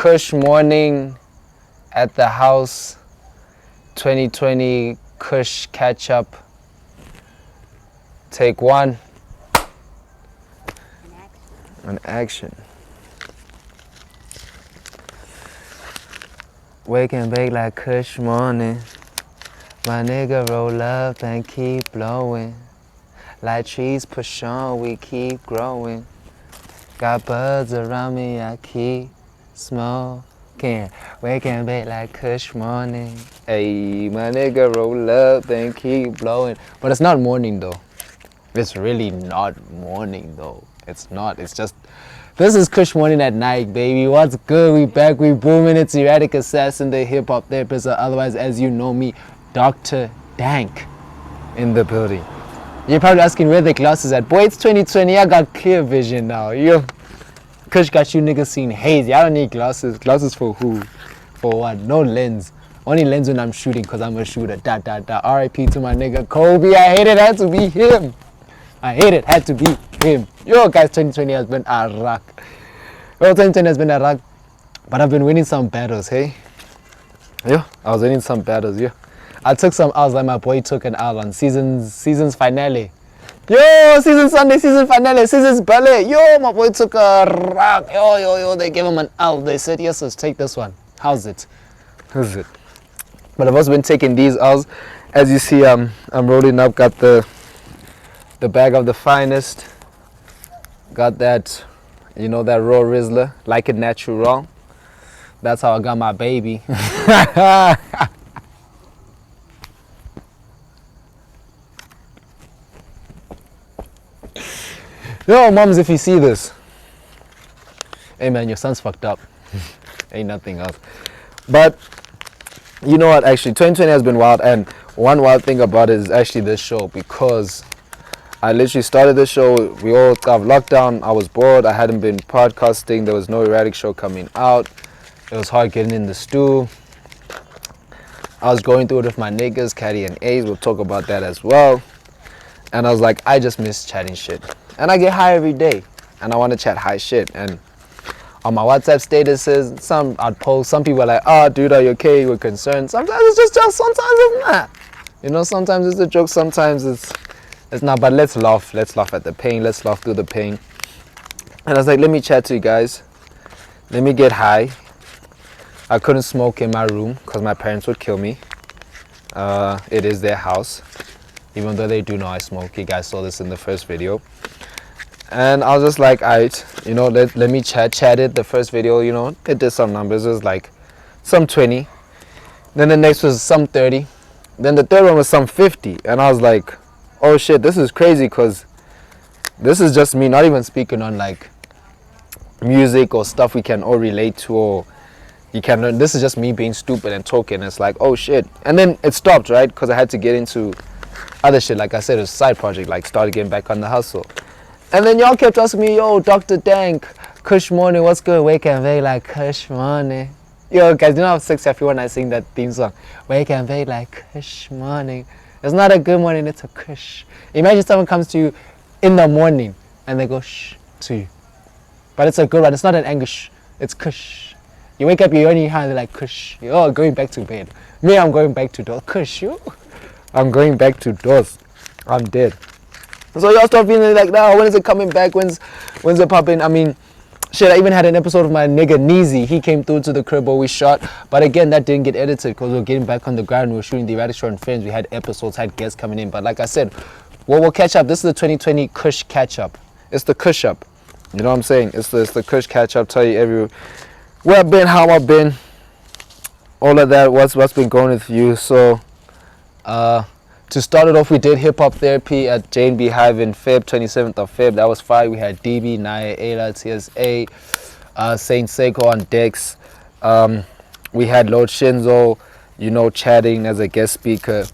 Kush Morning at the house. 2020 Kush catch up. Take one. An action. Wake and bake like Kush Morning. My nigga roll up and keep blowing. Like trees push on, we keep growing. Got buds around me, I keep smoking. Wake and bake like Kush Morning. Hey, my nigga roll up and keep blowing. But it's not morning though. It's really not morning though. It's not. It's just, this is Kush Morning at night, baby. What's good? We back, we booming. It's Erratic Assassin, the hip hop therapist, or otherwise as you know me, Dr. Dank in the building. You're probably asking where the glasses at. Boy, it's 2020. I got clear vision now. Yo, Kush got you niggas seeing hazy. I don't need glasses. Glasses for who? For what? No lens. Only lens when I'm shooting, because I'm a shooter. R.I.P. to my nigga Kobe. I hate it. Had to be him. I hate it. Had to be him. Yo, guys, 2020 has been a rock. Well, 2020 has been a rock. But I've been winning some battles, hey? Yo, I was winning some battles, yo. I took some L's like my boy took an L on season's finale. Yo, season Sunday, season finale, season's ballet. Yo, my boy took a rock. Yo, they gave him an L. They said, yes, let's take this one. How's it? How's it? But I've also been taking these L's. As you see, I'm rolling up, got the bag of the finest. Got that, you know, that raw Rizzler, like it natural. That's how I got my baby. Yo, moms, if you see this, hey man, your son's fucked up. Ain't nothing else. But you know what, actually 2020 has been wild, and one wild thing about it is actually this show, because I literally started this show, we all got lockdown, I was bored, I hadn't been podcasting, there was no Erratic Show coming out, it was hard getting in the stew. I was going through it with my niggas, Caddy and A's, we'll talk about that as well. And I was like, I just miss chatting shit. And I get high every day, and I want to chat high shit. And on my WhatsApp statuses, I'd post, some people are like, oh dude, are you okay, you were concerned. Sometimes it's just jokes, sometimes it's not. You know, sometimes it's a joke, sometimes it's not, but let's laugh at the pain, let's laugh through the pain. And I was like, let me chat to you guys, let me get high. I couldn't smoke in my room because my parents would kill me. It is their house, even though they do know I smoke. You guys saw this in the first video. And I was just like, alright, you know, let me chat it. The first video, you know, it did some numbers. It was like some 20. Then the next was some 30. Then the third one was some 50. And I was like, oh shit, this is crazy, because this is just me not even speaking on like music or stuff we can all relate to, or you can learn. This is just me being stupid and talking. It's like, oh shit. And then it stopped, right? Because I had to get into other shit. Like I said, it was a side project, like started getting back on the hustle. And then y'all kept asking me, yo, Dr. Dank, Kush Morning, what's good? Wake and bake like Kush Morning. Yo, guys, you know how sexy I feel when I sing that theme song? Wake and bake like Kush Morning. It's not a good morning, it's a Kush. Imagine someone comes to you in the morning and they go shh to you. But it's a good one. It's not an angry shh, it's Kush. You wake up, you're on your hand, they're like Kush. You're going back to bed. Me, I'm going back to doors. Kush, you? I'm going back to doors. I'm dead. So y'all start feeling like, nah, when is it coming back? When's it popping? I mean, shit, I even had an episode of my nigga Neezy. He came through to the crib where we shot. But again, that didn't get edited because we were getting back on the grind. We were shooting the Erratic Show and Friends. We had episodes, had guests coming in. But like I said, we'll catch up. This is the 2020 Kush catch up. It's the Kush up. You know what I'm saying? It's the Kush catch up. Tell you where I've been, how I've been, all of that, what's been going with you. So, to start it off, we did hip hop therapy at J&B Hive in Feb, 27th of Feb. That was fire. We had DB, Naya, Ayla, TSA, Saint Seiko on decks. We had Lord Shinzo, you know, chatting as a guest speaker.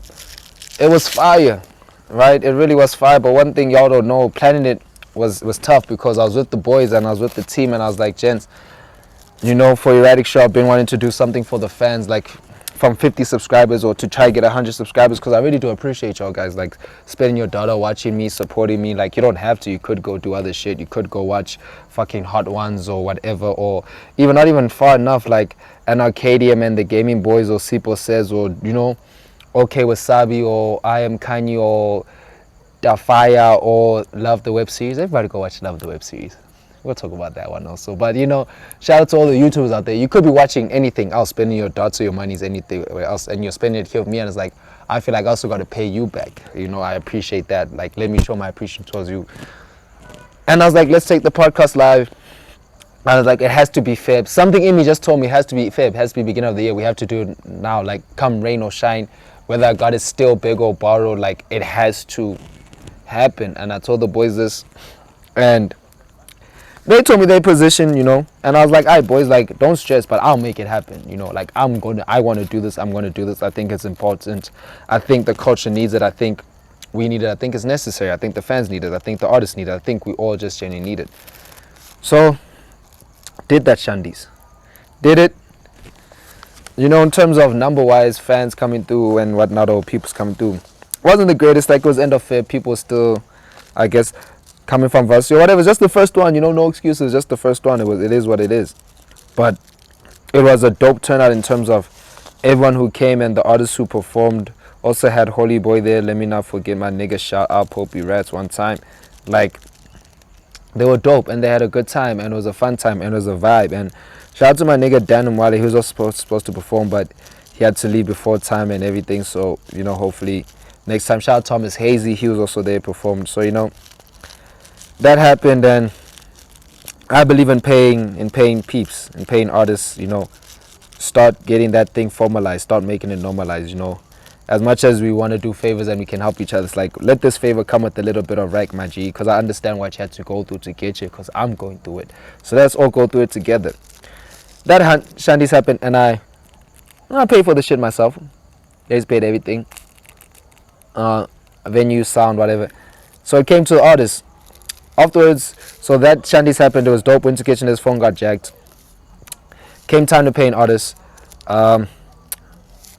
It was fire, right? It really was fire. But one thing y'all don't know, planning it was tough, because I was with the boys and I was with the team, and I was like, gents, you know, for Erratic Show, I've been wanting to do something for the fans, like from 50 subscribers or to try to get 100 subscribers, because I really do appreciate y'all guys, like, spending your dollar watching me, supporting me. Like, you don't have to. You could go do other shit. You could go watch fucking Hot Ones or whatever, or even not even far enough, like an Arcadium and the Gaming Boys, or Sipo Says, or, you know, Okay Wasabi, or I Am Kanye, or Dafaya, or Love the Web Series. Everybody go watch Love the Web Series. We'll talk about that one also. But, you know, shout out to all the YouTubers out there. You could be watching anything else, spending your dots or your monies anything else, and you're spending it here with me, and it's like, I feel like I also got to pay you back. You know, I appreciate that. Like, let me show my appreciation towards you. And I was like, let's take the podcast live. I was like, it has to be Feb. Something in me just told me it has to be Feb. It has to be beginning of the year. We have to do it now. Like, come rain or shine, whether I got it still big or borrowed, like, it has to happen. And I told the boys this, and they told me their position, you know, and I was like, all right, boys, like, don't stress, but I'll make it happen, you know, like, I want to do this, I'm going to do this. I think it's important. I think the culture needs it. I think we need it. I think it's necessary. I think the fans need it. I think the artists need it. I think we all just genuinely need it. So, did that, Shandies. Did it. You know, in terms of number-wise, fans coming through and whatnot, or people's coming through, wasn't the greatest. Like, it was end of Feb. People still, I guess, coming from Varsity or whatever. It's just the first one, you know, no excuses, just the first one. It is what it is. But it was a dope turnout in terms of everyone who came, and the artists who performed. Also had Holy Boy there. Let me not forget my nigga, shout out Popey Rats one time. Like, they were dope, and they had a good time, and it was a fun time, and it was a vibe. And shout out to my nigga Dan Mwale. He was also supposed to perform, but he had to leave before time and everything. So, you know, hopefully next time. Shout out Thomas Hazy. He was also there, performed. So, you know, that happened. And I believe in paying peeps, in paying artists, you know. Start getting that thing formalized, start making it normalized, you know. As much as we want to do favors and we can help each other, it's like, let this favor come with a little bit of rag, my G, because I understand what you had to go through to get you, because I'm going through it. So let's all go through it together. That Shandy's happened, and I paid for the shit myself. They just paid everything. Venue, sound, whatever. So it came to the artists. Afterwards, so that Shandy's happened, it was dope. Went to Kitchen, his phone got jacked. Came time to pay an artist.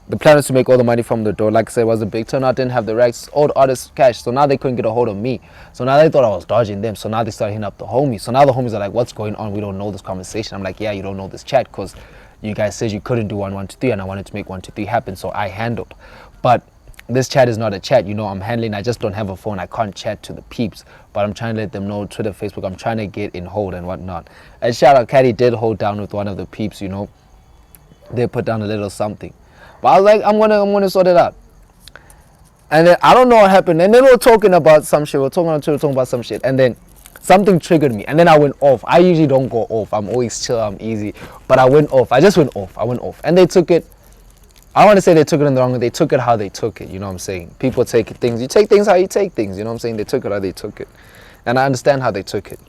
The plan was to make all the money from the door. Like I said, it was a big turnout. Didn't have the racks. All the artists cash. So now they couldn't get a hold of me. So now they thought I was dodging them. So now they started hitting up the homies. So now the homies are like, what's going on? We don't know this conversation. I'm like, yeah, you don't know this chat, because you guys said you couldn't do 1, 1, 2, 3, and I wanted to make 1, 2, 3 happen. So I handled. But this chat is not a chat. You know, I'm handling. I just don't have a phone. I can't chat to the peeps. But I'm trying to let them know, Twitter, Facebook, I'm trying to get in hold and whatnot. And shout out, Caddy did hold down with one of the peeps, you know. They put down a little something. But I was like, I'm gonna sort it out. And then I don't know what happened. And then we were talking about some shit. We were talking on Twitter, talking about some shit. And then something triggered me. And then I went off. I usually don't go off. I'm always chill. I'm easy. But I went off. I just went off. I went off. And they took it. I want to say they took it in the wrong way. They took it how they took it. You know what I'm saying? People take things. You take things how you take things. You know what I'm saying? They took it how they took it. And I understand how they took it.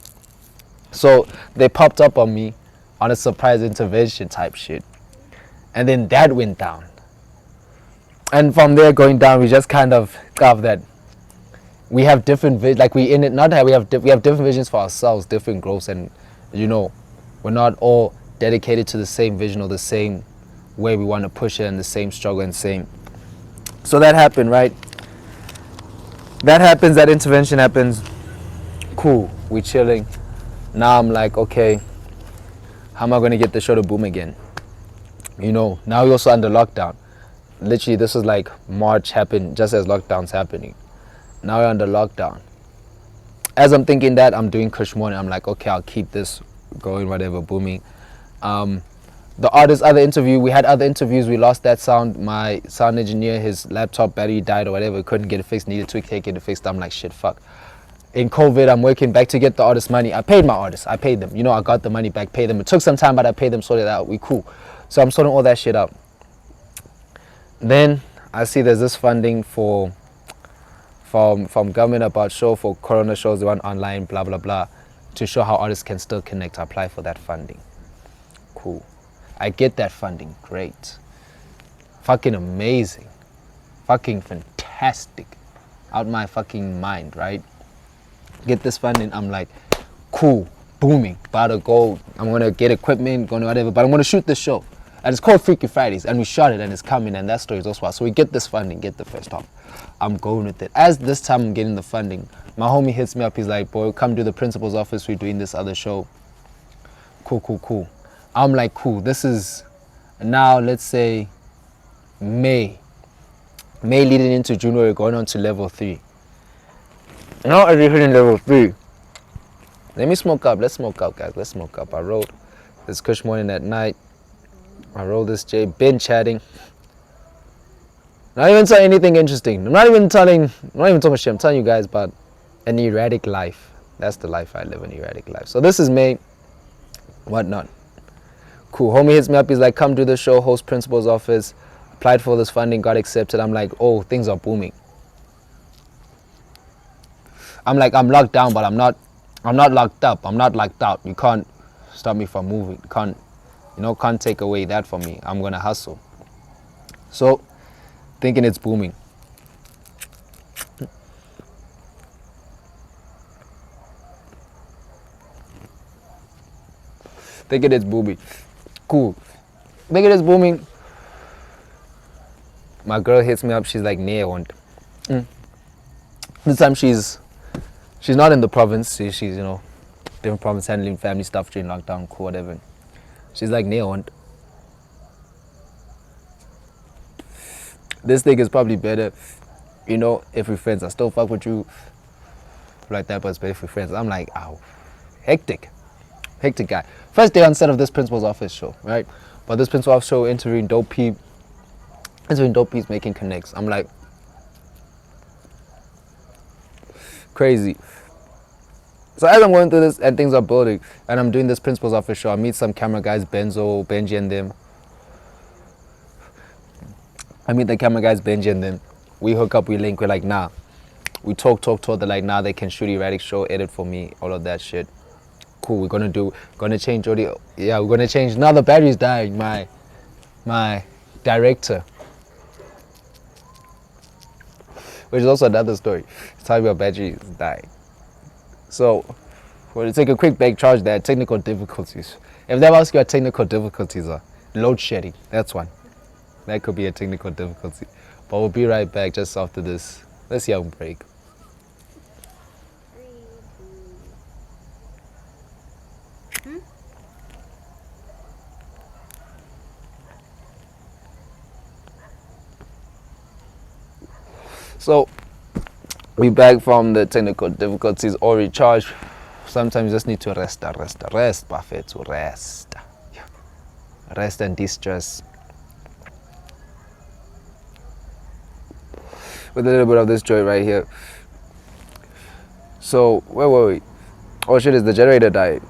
So they popped up on me on a surprise intervention type shit. And then that went down. And from there going down, we just kind of got that we have different like we in it, not that we have different visions for ourselves, different growths, and you know, we're not all dedicated to the same vision or the same way we want to push it, and the same struggle and same. So that happened, right? That happens, that intervention happens. Cool, we chilling. Now I'm like, okay, how am I gonna get the show to boom again? You know, now we're also under lockdown. Literally, this was like March happened just as lockdown's happening. Now we're under lockdown. As I'm thinking that, I'm doing Kush Morning. I'm like, okay, I'll keep this going, whatever, booming. The artist, other interview, we had other interviews. We lost that sound. My sound engineer, his laptop battery died or whatever. Couldn't get it fixed. Needed to take it fixed. I'm like, shit, fuck. In COVID, I'm working back to get the artist money. I paid my artists. I paid them. You know, I got the money back, paid them. It took some time, but I paid them, sorted it out. We cool. So I'm sorting all that shit out. Then I see there's this funding from government about show for corona shows. They want online, blah, blah, blah, to show how artists can still connect. I apply for that funding. Cool. I get that funding. Great. Fucking amazing. Fucking fantastic. Out my fucking mind, right? Get this funding. I'm like, cool, booming, about to go. I'm going to get equipment, going to whatever, but I'm going to shoot the show. And it's called Freaky Fridays, and we shot it, and it's coming, and that story is also wild. So we get this funding, get the first half. I'm going with it. As this time I'm getting the funding, my homie hits me up. He's like, boy, come to the principal's office. We're doing this other show. Cool. I'm like, cool. This is now, let's say, May leading into June, we're going on to level 3. Now as we're hitting level 3, let me smoke up. Let's smoke up, guys. Let's smoke up. I wrote this Kush Morning at night. I rolled this J, been chatting. Not even saying anything interesting. I'm not even talking shit. I'm telling you guys about an erratic life. That's the life I live, an erratic life. So this is May, whatnot. Cool. Homie hits me up. He's like, come to the show, host principal's office. Applied for this funding, got accepted. I'm like, oh, things are booming. I'm like, I'm locked down, but I'm not locked up. I'm not locked out. You can't stop me from moving. Can't take away that from me. I'm gonna hustle. So, thinking it's booming. Thinking it's booming. Cool. Thinking it's booming. My girl hits me up. She's like, nee, I want. This time she's not in the province. She's different province, handling family stuff during lockdown, cool, whatever. She's like, nee, I want. This thing is probably better, if we're friends. I still fuck with you like that, but it's better if we're friends. I'm like, ow, hectic guy. First day on set of this principal's office show, right? But this principal's office show, interviewing dope peeps, making connects. I'm like, crazy. So as I'm going through this and things are building, and I'm doing this principal's office show, I meet some camera guys, Benji and them. We hook up, we link, we're like, nah. We talk, they're like, nah, they can shoot Erratic Show, edit for me, all of that shit. Cool, we're gonna change audio. Yeah, we're gonna change, now the battery's dying, my director. Which is also another story. It's talking about batteries dying. So, we'll take a quick break, charge that, technical difficulties. If they ask you what technical difficulties are, load shedding, that's one. That could be a technical difficulty. But we'll be right back just after this. Let's young break. So, we back from the technical difficulties or recharge. Sometimes you just need to rest, Buffett, to rest. Rest and de-stress. With a little bit of this joy right here. So, where were we? Oh shit, is the generator dying?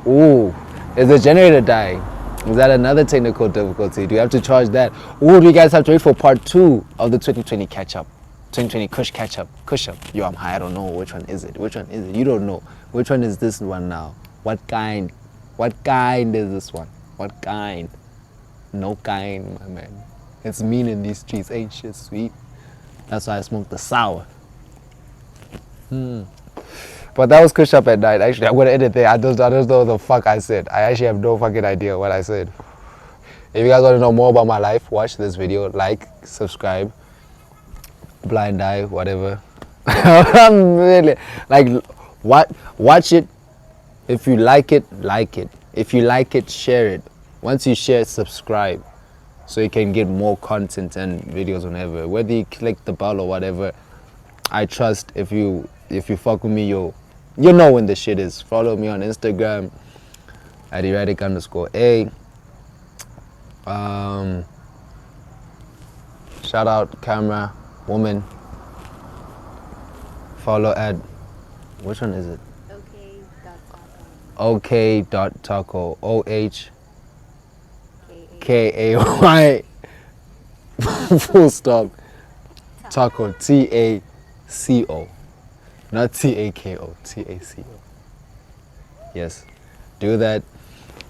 Ooh, is the generator dying? Is that another technical difficulty? Do you have to charge that? Ooh, do you guys have to wait for part 2 of the 2020 catch-up? 2020 Kush catch-up. Kush up. Yo, I'm high, I don't know. Which one is it? You don't know. Which one is this one now? What kind is this one? What kind? No kind, my man. It's mean in these streets, ain't shit sweet. That's why I smoke the sour. But that was Kush Up at Night. Actually, I'm gonna edit there. I just know what the fuck I said. I actually have no fucking idea what I said. If you guys want to know more about my life, watch this video, like, subscribe, blind eye, whatever. I'm really like, watch it. If you like it, like it. If you like it, share it. Once you share it, subscribe, so you can get more content and videos whenever. Whether you click the bell or whatever, I trust if you fuck with me, you know when the shit is. Follow me on Instagram at erratic_a. Shout out camera woman. Follow at, which one is it? OK.taco. OHKAY full stop taco. TACO, not TAKO. TACO. Yes, do that,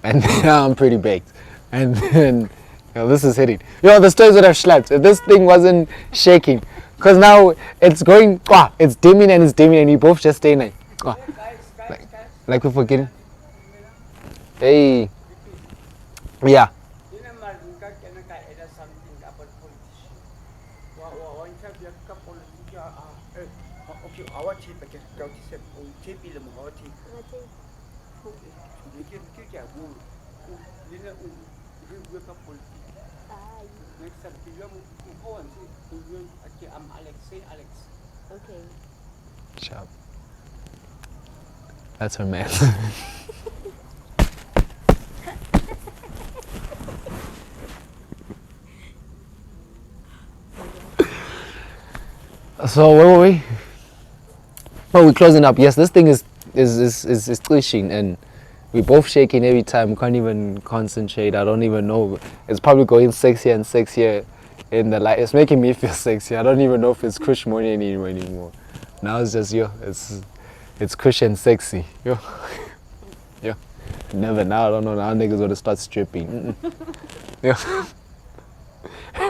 and now I'm pretty baked. And then, this is hitting. The stories would have slept if this thing wasn't shaking, because now it's going. It's dimming and you both just staying like. Like we're forgetting. Hey, Yeah. Something about politician. Okay, our chief, I guess, chief ilmu our chief. Mungkin kita bu, ini gue politik. Next time kita mau kawan sih, gue am Alex, say Alex. Okay. Sharp. That's her man. So where were we? Oh, we're closing up. Yes, this thing is glitching, and we're both shaking every time. We can't even concentrate. I don't even know. It's probably going sexier and sexier in the light. It's making me feel sexy. I don't even know if it's Kush Morning anymore. Now it's just yo. It's Kush and sexy. Yo. Yo. Never now. I don't know. Now niggas gonna start stripping. Yo.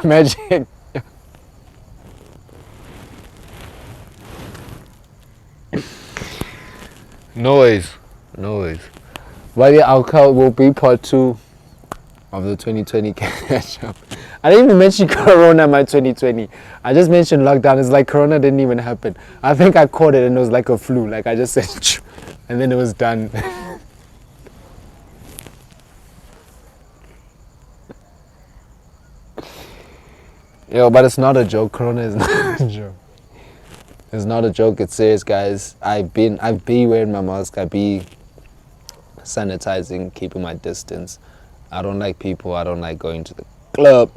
Imagine. Noise. But yeah, our call will be part 2 of the 2020 catch up. I didn't even mention Corona in my 2020. I just mentioned lockdown. It's like Corona didn't even happen. I think I caught it and it was like a flu. Like I just said, and then it was done. Yo, but it's not a joke. Corona is not a joke. It's not a joke, it's serious, guys. I be wearing my mask, I be sanitizing, keeping my distance. I don't like people, I don't like going to the club,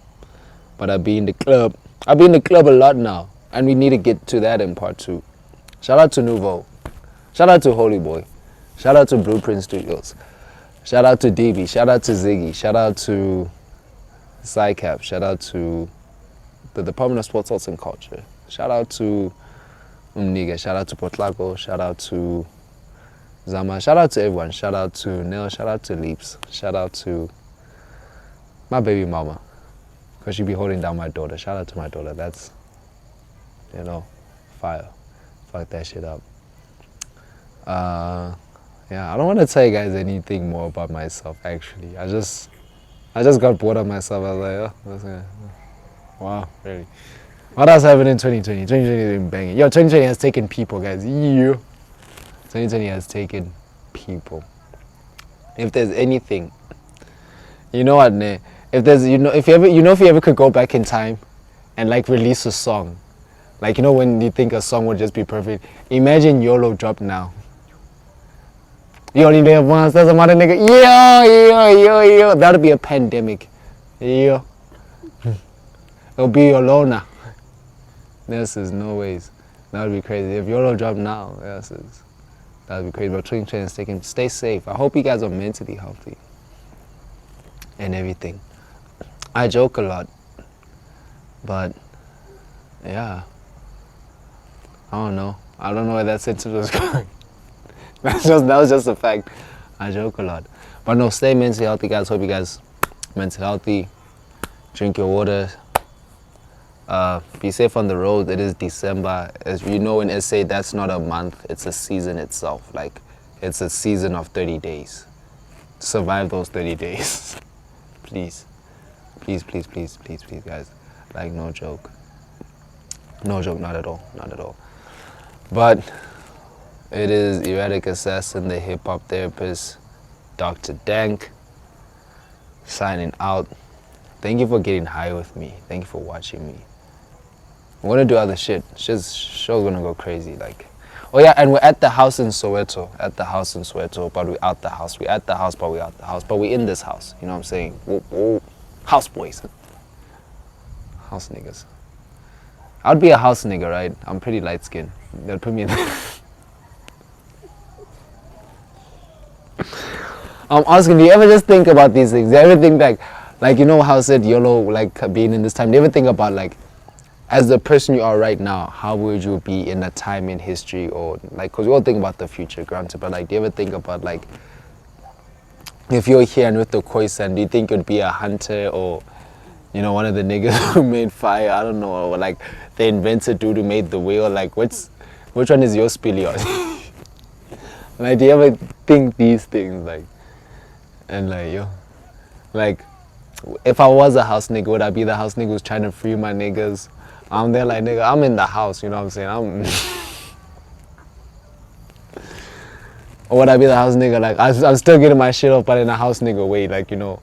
but I be in the club. I be in the club a lot now, and we need to get to that in part 2. Shout out to Nouveau. Shout out to Holy Boy. Shout out to Blueprint Studios. Shout out to DB. Shout out to Ziggy. Shout out to SciCap. Shout out to the Department of Sports, Arts and Culture. Shout out to Umniga, shout out to Potlago, shout out to Zama, shout out to everyone, shout out to Nell, shout out to Leaps, shout out to my baby mama, because she be holding down my daughter. Shout out to my daughter. That's, you know, fire. Fuck that shit up. Yeah, I don't want to tell you guys anything more about myself, actually. I just got bored of myself. I was like, oh, wow, really. What else happened in 2020? 2020 has been banging. Yo, 2020 has taken people, guys. 2020 has taken people. If there's anything, you know what, ne? If there's, if you ever could go back in time and like release a song, like, you know, when you think a song would just be perfect, imagine YOLO drop now. You only live once, there's a mother nigga. Yo. That'll be a pandemic. Yo. It'll be YOLO. This is no ways. That would be crazy. If YOLO dropped now, that would be crazy. But 2020 is taking. Stay safe. I hope you guys are mentally healthy and everything. I joke a lot, but yeah, I don't know where that sentence was going. that was just a fact. I joke a lot, but no, stay mentally healthy, guys. Hope you guys mentally healthy. Drink your water. Be safe on the road. It is December. As you know, in SA, that's not a month. It's a season itself. Like, it's a season of 30 days. Survive those 30 days. Please, guys. Like, no joke. No joke, not at all. But it is Erratic Assassin, the hip-hop therapist, Dr. Dank, signing out. Thank you for getting high with me. Thank you for watching me. We're gonna do other shit. Show's gonna go crazy. Like, oh yeah, and we're at the house in Soweto. But we're out the house. We're at the house, but we're out the house. But we're in this house. You know what I'm saying? Whoa. House boys. House niggas. I'd be a house nigga, right? I'm pretty light skinned. They'll put me in there. I'm asking, do you ever just think about these things? Do you ever think back, like, you know how I said YOLO, like, being in this time? Do you ever think about, like, as the person you are right now, how would you be in a time in history, or like, because we all think about the future, granted, but like, do you ever think about, like, if you're here and with the Khoisan, do you think you'd be a hunter, or, you know, one of the niggas who made fire? I don't know, or like the inventor dude who made the wheel? Like, which one is your spilios? Like, do you ever think these things, like, and like, yo, Like, if I was a house nigga, would I be the house nigga who's trying to free my niggas? I'm there like, nigga, I'm in the house, you know what I'm saying? Or would I be the house nigga? Like, I'm still getting my shit off, but in a house nigga way, like, you know,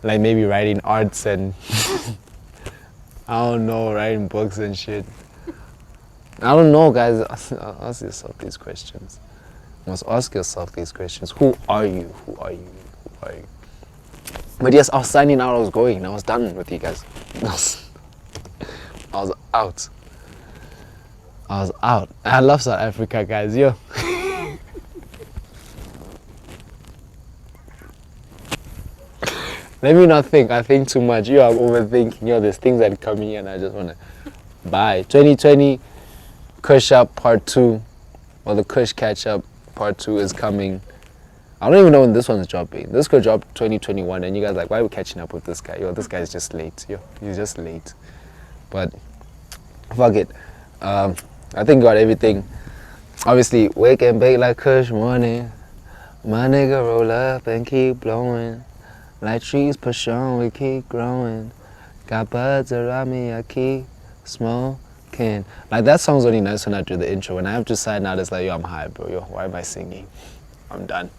like maybe writing arts and I don't know, writing books and shit. I don't know, guys. Ask yourself these questions. You must ask yourself these questions. Who are you? Who are you? Who are you? But yes, I was signing out. I was going. I was done with you guys. I was out. I was out. I love South Africa, guys. Yo. Let me not think. I think too much. I'm overthinking. There's things that come here and I just want to buy. 2020 Kush Up Part 2, or the Kush Catch Up Part 2 is coming. I don't even know when this one's dropping. This could drop 2021 and you guys are like, why are we catching up with this guy? This guy's just late. He's just late. But fuck it. I think got everything. Obviously, wake and bake like Kush Morning. My nigga roll up and keep blowing. Like trees push on, we keep growing. Got buds around me, I keep smoking. Like, that song's only nice when I do the intro. When I have to sign out, it's like, yo, I'm high, bro. Yo, why am I singing? I'm done.